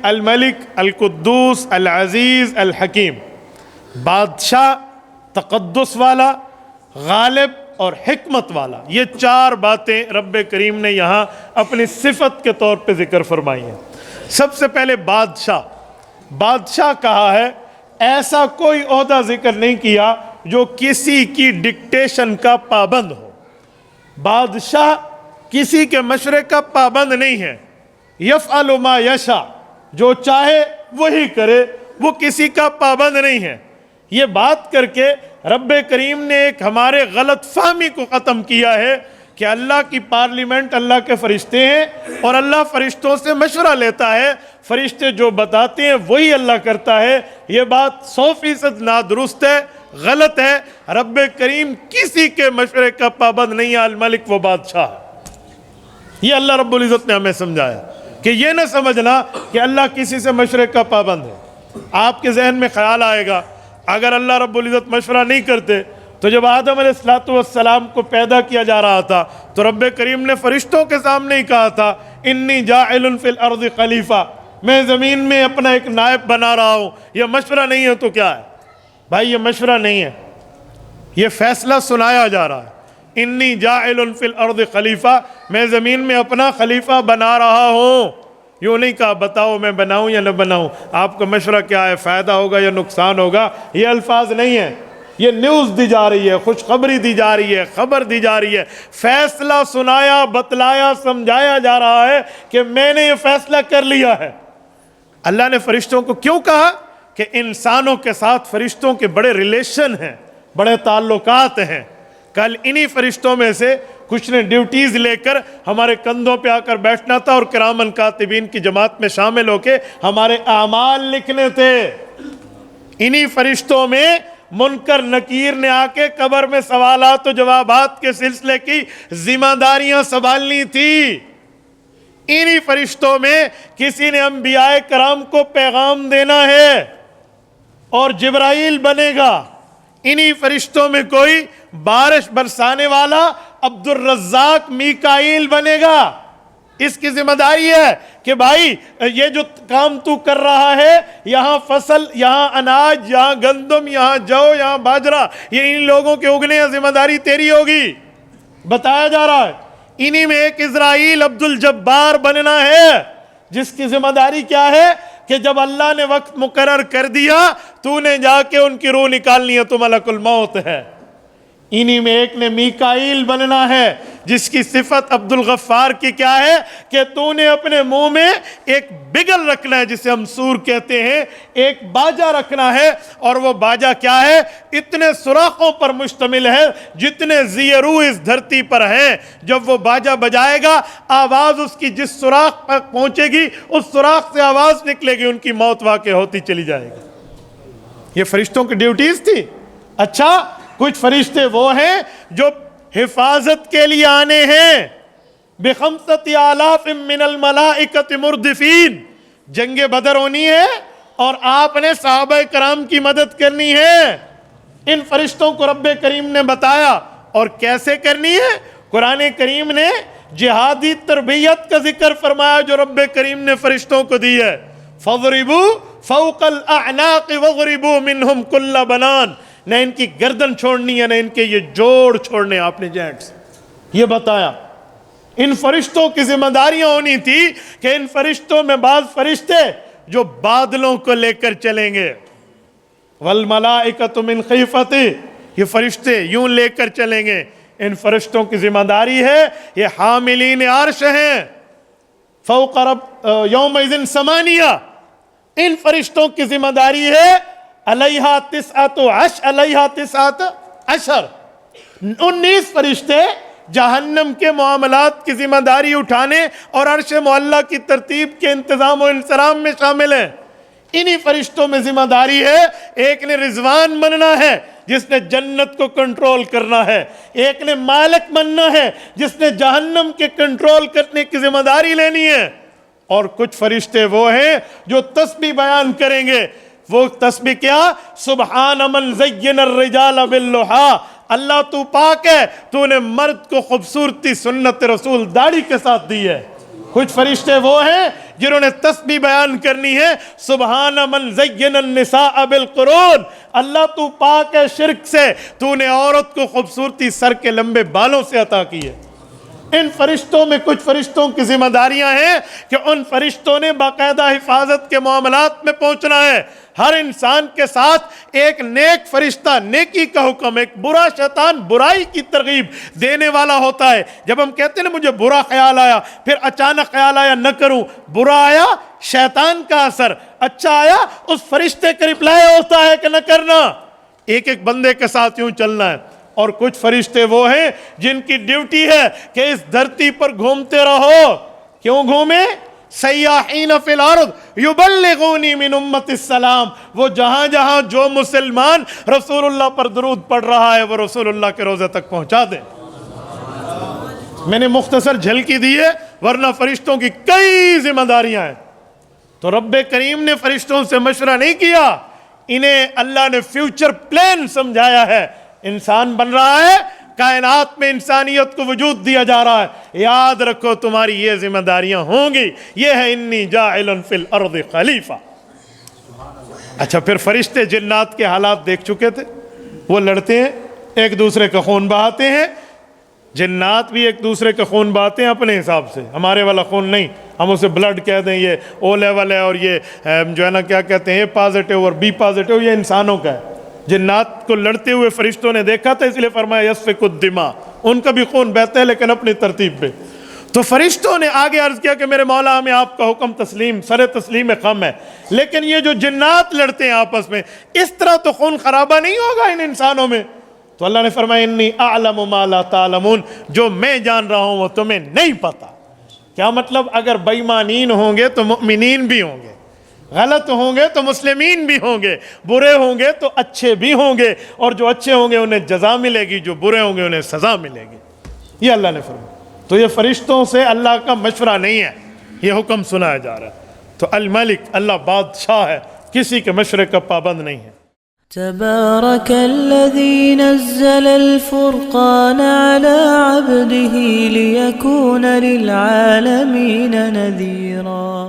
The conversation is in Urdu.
الملک القدوس العزیز الحکیم، بادشاہ، تقدس والا، غالب اور حکمت والا، یہ چار باتیں رب کریم نے یہاں اپنی صفت کے طور پہ ذکر فرمائی ہیں۔ سب سے پہلے بادشاہ، بادشاہ کہا ہے، ایسا کوئی عہدہ ذکر نہیں کیا جو کسی کی ڈکٹیشن کا پابند ہو۔ بادشاہ کسی کے مشورے کا پابند نہیں ہے، یفعل ما یشاء، جو چاہے وہی کرے، وہ کسی کا پابند نہیں ہے۔ یہ بات کر کے رب کریم نے ایک ہمارے غلط فہمی کو ختم کیا ہے کہ اللہ کی پارلیمنٹ اللہ کے فرشتے ہیں اور اللہ فرشتوں سے مشورہ لیتا ہے، فرشتے جو بتاتے ہیں وہی اللہ کرتا ہے۔ یہ بات 100% نادرست ہے، غلط ہے۔ رب کریم کسی کے مشورے کا پابند نہیں ہے، الملک وہ بادشاہ ہے۔ یہ اللہ رب العزت نے ہمیں سمجھایا کہ یہ نہ سمجھنا کہ اللہ کسی سے مشورے کا پابند ہے۔ آپ کے ذہن میں خیال آئے گا اگر اللہ رب العزت مشورہ نہیں کرتے تو جب آدم علیہ السلام کو پیدا کیا جا رہا تھا تو رب کریم نے فرشتوں کے سامنے ہی کہا تھا انی جاعل فی الارض خلیفہ، میں زمین میں اپنا ایک نائب بنا رہا ہوں۔ یہ مشورہ نہیں ہے تو کیا ہے بھائی؟ یہ مشورہ نہیں ہے، یہ فیصلہ سنایا جا رہا ہے۔ انی جاعل فی الارض خلیفہ، میں زمین میں اپنا خلیفہ بنا رہا ہوں۔ یوں نہیں کہا بتاؤ میں بناؤں یا نہ بناؤں، آپ کا مشورہ کیا ہے، فائدہ ہوگا یا نقصان ہوگا، یہ الفاظ نہیں ہیں۔ یہ نیوز دی جا رہی ہے، خوشخبری دی جا رہی ہے، خبر دی جا رہی ہے، فیصلہ سنایا، بتلایا، سمجھایا جا رہا ہے کہ میں نے یہ فیصلہ کر لیا ہے۔ اللہ نے فرشتوں کو کیوں کہا؟ کہ انسانوں کے ساتھ فرشتوں کے بڑے ریلیشن ہیں، بڑے تعلقات ہیں۔ کل انہی فرشتوں میں سے کچھ نے ڈیوٹیز لے کر ہمارے کندھوں پہ آ کر بیٹھنا تھا اور کرامن کاتبین کی جماعت میں شامل ہو کے ہمارے اعمال لکھنے تھے۔ انہی فرشتوں میں منکر نکیر نے آ کے قبر میں سوالات و جوابات کے سلسلے کی ذمہ داریاں سنبھالنی تھی۔ انہی فرشتوں میں کسی نے انبیاء کرام کو پیغام دینا ہے اور جبرائیل بنے گا۔ انہی فرشتوں میں کوئی بارش برسانے والا عبد الرزاق میکائیل بنے گا۔ اس کی ذمہ داری ہے کہ بھائی یہ جو کام تو کر رہا ہے، یہاں فصل، یہاں اناج، یہاں گندم، یہاں جو، یہاں باجرہ، یہ ان لوگوں کے اگنے ہیں، ذمہ داری تیری ہوگی۔ بتایا جا رہا ہے انہی میں ایک اسرائیل عبد الجبار بننا ہے، جس کی ذمہ داری کیا ہے کہ جب اللہ نے وقت مقرر کر دیا تو نے جا کے ان کی روح نکالنی ہے، تو ملک الموت ہے۔ انہی میں ایک نے میکائیل بننا ہے، جس کی صفت عبد الغفار کی کیا ہے کہ تو نے اپنے منہ میں ایک بگل رکھنا ہے، جسے ہم سور کہتے ہیں، ایک باجا رکھنا ہے، اور وہ باجا کیا ہے؟ اتنے سوراخوں پر مشتمل ہے جتنے زیرو اس دھرتی پر ہیں۔ جب وہ باجا بجائے گا، آواز اس کی جس سوراخ پر پہنچے گی، اس سوراخ سے آواز نکلے گی، ان کی موت واقع ہوتی چلی جائے گی۔ یہ فرشتوں کی ڈیوٹیز تھی۔ اچھا، کچھ فرشتے وہ ہیں جو حفاظت کے لیے آنے ہیں، بِخَمْسَةِ آلَافٍ مِّنَ الْمَلَائِكَةِ مُرْدِفِينَ، جنگ بدر ہونی ہے اور آپ نے صحابہ کرام کی مدد کرنی ہے۔ ان فرشتوں کو رب کریم نے بتایا اور کیسے کرنی ہے۔ قرآن کریم نے جہادی تربیت کا ذکر فرمایا جو رب کریم نے فرشتوں کو دی ہے۔ فَضْرِبُوا فَوْقَ الْأَعْنَاقِ وَضْرِبُوا مِنْهُمْ كُلَّ بَنَانٍ، نہ ان کی گردن چھوڑنی ہے، نہ ان کے یہ جوڑ چھوڑنے، آپ نے جینٹس یہ بتایا۔ ان فرشتوں کی ذمہ داریاں ہونی تھی کہ ان فرشتوں میں بعض فرشتے جو بادلوں کو لے کر چلیں گے، وَالْمَلَائِكَةُ مِنْ خِيفَتِهِ، یہ فرشتے یوں لے کر چلیں گے۔ ان فرشتوں کی ذمہ داری ہے، یہ حاملین عرش ہیں، فوق رب یومئذ ثمانیہ، ان فرشتوں کی ذمہ داری ہے، علیہا تسعۃ عشر، 19 فرشتے جہنم کے معاملات کی ذمہ داری اٹھانے اور عرش معلیٰ کی ترتیب کے انتظام و انصرام میں شامل ہیں۔ انہی فرشتوں میں ذمہ داری ہے، ایک نے رضوان بننا ہے جس نے جنت کو کنٹرول کرنا ہے، ایک نے مالک بننا ہے جس نے جہنم کے کنٹرول کرنے کی ذمہ داری لینی ہے، اور کچھ فرشتے وہ ہیں جو تسبیح بیان کریں گے۔ وہ تسبیح کیا؟ سبحان من زین الرجال باللحا، اللہ تو پاک ہے، تو نے مرد کو خوبصورتی سنت رسول داڑھی کے ساتھ دی ہے۔ کچھ فرشتے وہ ہیں جنہوں نے تسبیح بیان کرنی ہے سبحان من زین النساء بالقرون، اللہ تو پاک ہے شرک سے، تو نے عورت کو خوبصورتی سر کے لمبے بالوں سے عطا کی ہے۔ ان فرشتوں میں کچھ فرشتوں کی ذمہ داریاں ہیں کہ ان فرشتوں نے باقاعدہ حفاظت کے معاملات میں پہنچنا ہے۔ ہر انسان کے ساتھ ایک نیک فرشتہ نیکی کا حکم، ایک برا شیطان برائی کی ترغیب دینے والا ہوتا ہے۔ جب ہم کہتے ہیں نا مجھے برا خیال آیا، پھر اچانک خیال آیا نہ کروں، برا آیا شیطان کا اثر، اچھا آیا اس فرشتے کا رپلائی ہوتا ہے کہ نہ کرنا۔ ایک ایک بندے کے ساتھ یوں چلنا ہے۔ اور کچھ فرشتے وہ ہیں جن کی ڈیوٹی ہے کہ اس دھرتی پر گھومتے رہو۔ کیوں گھومیں؟ سیاحین فی الارض یبلغونی من امت السلام، وہ جہاں جہاں جو مسلمان رسول اللہ پر درود پڑھ رہا ہے وہ رسول اللہ کے روضے تک پہنچا دیں۔ میں نے مختصر جھلکی دی ہے، ورنہ فرشتوں کی کئی ذمہ داریاں ہیں۔ تو رب کریم نے فرشتوں سے مشورہ نہیں کیا، انہیں اللہ نے فیوچر پلان سمجھایا ہے۔ انسان بن رہا ہے، کائنات میں انسانیت کو وجود دیا جا رہا ہے، یاد رکھو تمہاری یہ ذمہ داریاں ہوں گی۔ یہ ہے انی جاعل فی الارض خلیفہ۔ اچھا پھر فرشتے جنات کے حالات دیکھ چکے تھے، وہ لڑتے ہیں، ایک دوسرے کا خون بہاتے ہیں۔ جنات بھی ایک دوسرے کا خون بہاتے ہیں اپنے حساب سے، ہمارے والا خون نہیں، ہم اسے بلڈ کہہ دیں، یہ او لیول ہے اور یہ جو ہے نا کیا کہتے ہیں پازیٹیو اور بی پازیٹیو، یہ انسانوں کا ہے۔ جنات کو لڑتے ہوئے فرشتوں نے دیکھا تھا، اس لیے فرمایا یسفک الدماء، ان کا بھی خون بہتا ہے لیکن اپنی ترتیب پہ۔ تو فرشتوں نے آگے عرض کیا کہ میرے مولا ہمیں آپ کا حکم تسلیم، سر تسلیم خم ہے، لیکن یہ جو جنات لڑتے ہیں آپس میں اس طرح تو خون خرابہ نہیں ہوگا ان انسانوں میں۔ تو اللہ نے فرمایا انی اعلم ما لا تعلمون، جو میں جان رہا ہوں وہ تمہیں نہیں پتا۔ کیا مطلب؟ اگر بے ایمانین ہوں گے تو مؤمنین بھی ہوں گے، غلط ہوں گے تو مسلمین بھی ہوں گے، برے ہوں گے تو اچھے بھی ہوں گے، اور جو اچھے ہوں گے انہیں جزا ملے گی، جو برے ہوں گے انہیں سزا ملے گی۔ یہ اللہ نے فرمایا۔ تو یہ فرشتوں سے اللہ کا مشورہ نہیں ہے، یہ حکم سنایا جا رہا ہے۔ تو الملک اللہ بادشاہ ہے، کسی کے مشورے کا پابند نہیں ہے۔ تبارك الذي نزل الفرقان على عبده ليكون للعالمين نذيرا